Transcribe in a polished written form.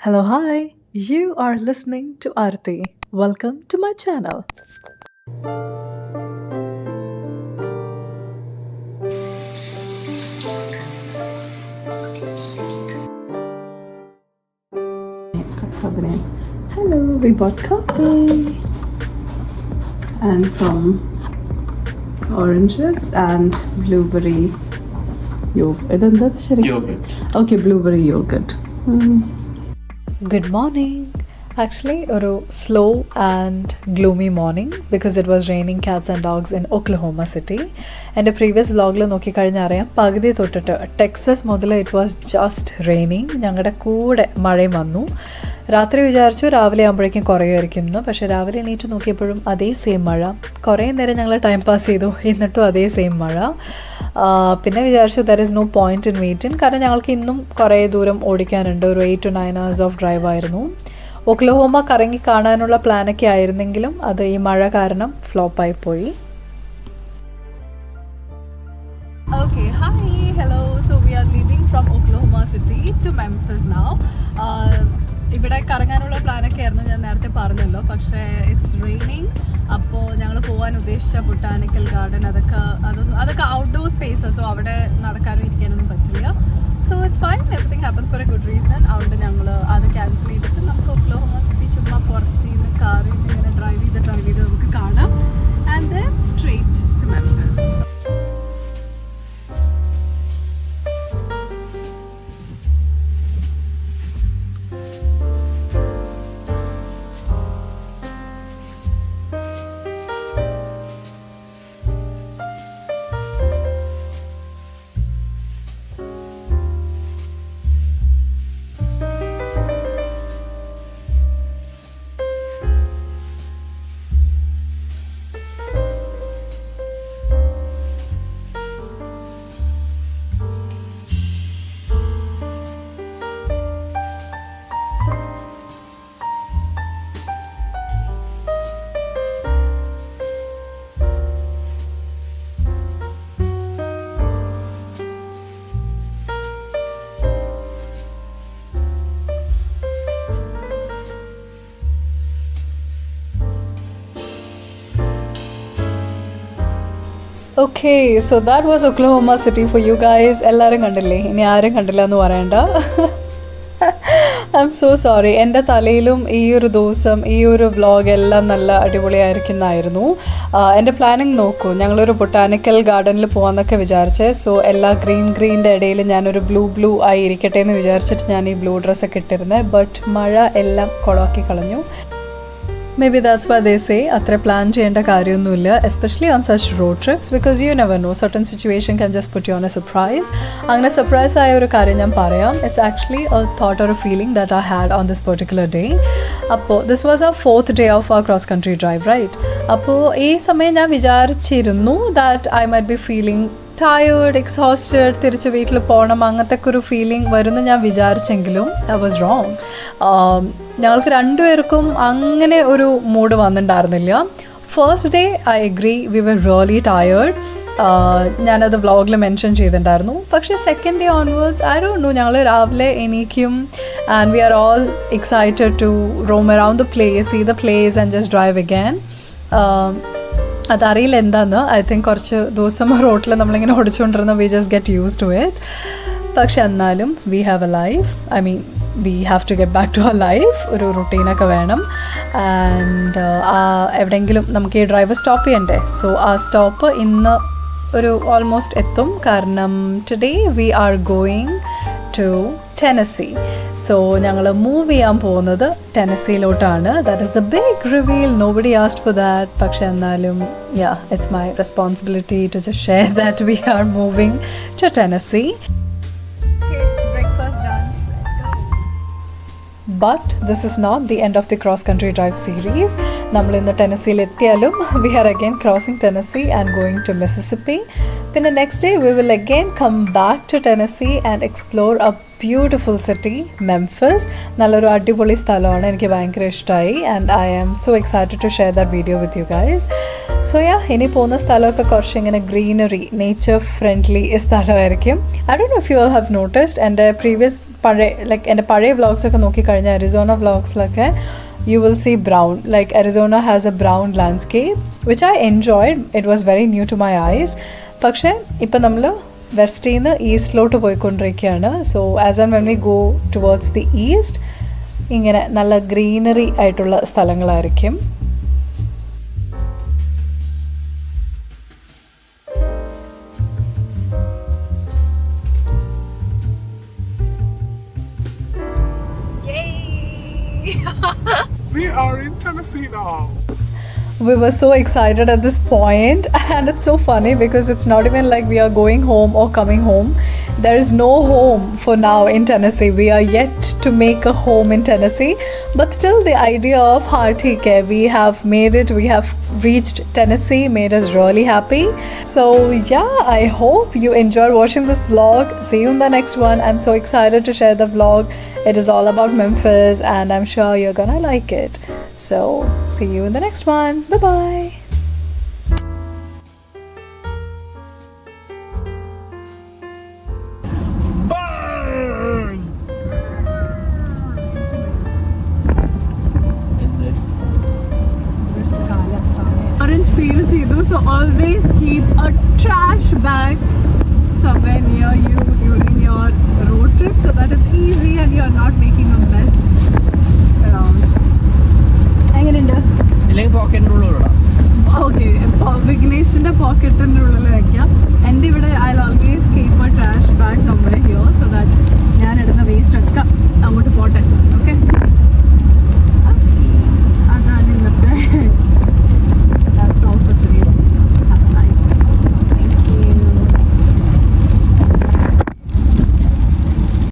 Hello, hi. You are listening to Arathy. Welcome to my channel. Hello, we bought coffee and some oranges and blueberry yogurt. Okay, blueberry yogurt. Good morning. Actually, a slow and gloomy morning because it was raining cats and dogs in Oklahoma City. എൻ്റെ previous വ്ലോഗിൽ നോക്കിക്കഴിഞ്ഞാൽ അറിയാം പകുതി തൊട്ടിട്ട് Texas മുതൽ it was just raining. ഞങ്ങളുടെ കൂടെ മഴയും വന്നു. രാത്രി വിചാരിച്ചു രാവിലെ ആകുമ്പോഴേക്കും കുറയുമായിരിക്കും എന്ന്. പക്ഷേ രാവിലെ എണീറ്റ് നോക്കിയപ്പോഴും അതേ സെയിം മഴ. കുറേ നേരം ഞങ്ങൾ ടൈം പാസ് ചെയ്തു, എന്നിട്ടും അതേ സെയിം മഴ. പിന്നെ വിചാരിച്ചു there is no point in waiting, കാരണം ഞങ്ങൾക്ക് ഇന്നും കുറേ ദൂരം ഓടിക്കാനുണ്ട്. ഒരു 8 to 9 hours ഓഫ് ഡ്രൈവ് ആയിരുന്നു. ഒക്ലഹോമ കറങ്ങി കാണാനുള്ള പ്ലാനൊക്കെ ആയിരുന്നെങ്കിലും അത് ഈ മഴ കാരണം ഫ്ലോപ്പായിപ്പോയി. Okay, hi, hello. So we are leaving from Oklahoma City to Memphis now. ഇവിടെ കറങ്ങാനുള്ള പ്ലാനൊക്കെ ആയിരുന്നു, ഞാൻ നേരത്തെ പറഞ്ഞല്ലോ. പക്ഷേ ഇറ്റ്സ് റെയിനിങ്. അപ്പോൾ ഞങ്ങൾ പോകാൻ ഉദ്ദേശിച്ച ബൊട്ടാനിക്കൽ ഗാർഡൻ അതൊക്കെ ഔട്ട്ഡോർ സ്പേസാണ്. സോ അവിടെ നടക്കാനും ഇരിക്കാനൊന്നും പറ്റില്ല. So it's fine, everything happens four A good reason. അതുകൊണ്ട് ഞങ്ങൾ അത് ക്യാൻസൽ ചെയ്തിട്ട് നമുക്ക് ഒക്ലഹോമ സിറ്റി ചുമ്മാ പുറത്ത് നിന്ന് കാറിൽ നിന്ന് ഇങ്ങനെ ഡ്രൈവ് ചെയ്ത് നമുക്ക് കാണാം. And then straight to Memphis. Okay, so that was Oklahoma City for you guys. എല്ലാവരും കണ്ടില്ലേ? ഇനി ആരും കണ്ടില്ല എന്ന് പറയണ്ട. I'm so sorry. എൻ്റെ തലയിലും ഈ ഒരു ദിവസം ഈ ഒരു വ്ലോഗ് എല്ലാം നല്ല അടിപൊളിയായിരിക്കുന്നതായിരുന്നു. എൻ്റെ പ്ലാനിങ് നോക്കൂ, ഞങ്ങളൊരു ബൊട്ടാനിക്കൽ ഗാർഡനിൽ പോകാമെന്നൊക്കെ വിചാരിച്ചേ. സോ എല്ലാ ഗ്രീൻ്റെ ഇടയിൽ ഞാനൊരു ബ്ലൂ ആയി ഇരിക്കട്ടെ എന്ന് വിചാരിച്ചിട്ട് ഞാൻ ഈ ബ്ലൂ ഡ്രസ്സൊക്കെ ഇട്ടിരുന്നത്. ബട്ട് മഴ എല്ലാം കുളമാക്കി കളഞ്ഞു. Maybe that's why they say അത്ര പ്ലാൻ ചെയ്യേണ്ട കാര്യമൊന്നുമില്ല, especially on such road trips, because you never know, certain situation can just put you on a surprise. അങ്ങനെ സർപ്രൈസ് ആയ ഒരു കാര്യം ഞാൻ പറയാം. It's actually a thought or a feeling that I had on this particular day. അപ്പോൾ this was our 4th day of our cross country drive, right? അപ്പോൾ ഈ സമയം ഞാൻ വിചാരിച്ചിരുന്നു that I might be feeling tired, exhausted, തിരിച്ച് വീട്ടിൽ പോകണം, അങ്ങനത്തെ ഒരു ഫീലിംഗ് വരുമെന്ന് ഞാൻ വിചാരിച്ചെങ്കിലും ഐ വാസ് റോങ്. ഞങ്ങൾക്ക് രണ്ടുപേർക്കും അങ്ങനെ ഒരു മൂഡ് വന്നിട്ടുണ്ടായിരുന്നില്ല. First day I agree, we were really tired. ഞാനത് വ്ളോഗിൽ മെൻഷൻ ചെയ്തിട്ടുണ്ടായിരുന്നു. പക്ഷേ second day onwards I don't know, ഞങ്ങൾ രാവിലെ എണീക്കും and we are all excited to roam around the place, see the place and just drive again. അതറിയില്ല എന്താന്ന്. I think കുറച്ച് ദിവസം റോട്ടിൽ നമ്മളിങ്ങനെ ഓടിച്ചുകൊണ്ടിരുന്ന we just get use to it. പക്ഷെ എന്നാലും we have a life, I mean we have to get back to our life. ഒരു റുട്ടീനൊക്കെ വേണം. ആൻഡ് എവിടെയെങ്കിലും നമുക്ക് ഈ ഡ്രൈവ് സ്റ്റോപ്പ് ചെയ്യണ്ടേ. സോ ആ സ്റ്റോപ്പ് ഇന്ന് ഒരു ഓൾമോസ്റ്റ് എത്തും, കാരണം today we are going to Tennessee. So ഞങ്ങൾ മൂവ് ചെയ്യാൻ പോകുന്നത് ടെനസിയിലോട്ടാണ്. That is the big reveal. Nobody asked for that. പക്ഷെ എന്നാലും it's my responsibility to just share that we are moving to Tennessee. But this is not the end of the cross country drive series. നമ്മൾ ഇന്ന് ടെനസിയിൽ എത്തിയാലും we are again crossing Tennessee and going to Mississippi. പിന്നെ next day we will again come back to Tennessee and explore a beautiful city, Memphis. നല്ലൊരു അടിപൊളി സ്ഥലമാണ്, എനിക്ക് ഭയങ്കര ഇഷ്ടമായി. And I am so excited to share that video with you guys. So ഇനി പോകുന്ന സ്ഥലമൊക്കെ കുറച്ച് ഇങ്ങനെ ഗ്രീനറി, നേച്ചർ ഫ്രണ്ട്ലി സ്ഥലമായിരിക്കും. I don't know if you all have noticed, എൻ്റെ പ്രീവിയസ് like എൻ്റെ പഴയ വ്ളോഗ്സൊക്കെ നോക്കിക്കഴിഞ്ഞാൽ അരിസോണ വ്ളോഗ്സിലൊക്കെ you will see brown, like Arizona has a brown landscape which I enjoyed. It was very new to my eyes. പക്ഷേ ഇപ്പം നമ്മൾ വെസ്റ്റിൽ നിന്ന് ഈസ്റ്റിലോട്ട് പോയിക്കൊണ്ടിരിക്കുകയാണ്. So as and when we go towards the east ഇങ്ങനെ നല്ല ഗ്രീനറി ആയിട്ടുള്ള സ്ഥലങ്ങളായിരിക്കും. We are in Tennessee now. We were so excited at this point, and it's so funny because it's not even like we are going home or coming home. There is no home for now in Tennessee. We are yet to make a home in Tennessee, but still the idea of Arathy, we have made it. We have reached Tennessee, made us really happy. So yeah, I hope you enjoyed watching this vlog. See you in the next one. I'm so excited to share the vlog. It is all about Memphis, and I'm sure you're gonna like it. So see you in the next one. Bye bye. Orange peel cheedu, so always keep a trash bag somewhere near you during your road trip so that it's easy and you're not making a mess around. എങ്ങനെയുണ്ട്? Okay, വിഘ്നേഷിന്റെ പോക്കറ്റിന്റെ ഉള്ളിൽ വെക്കാം. എൻ്റെ ഇവിടെ I always keep A trash bag somewhere here so that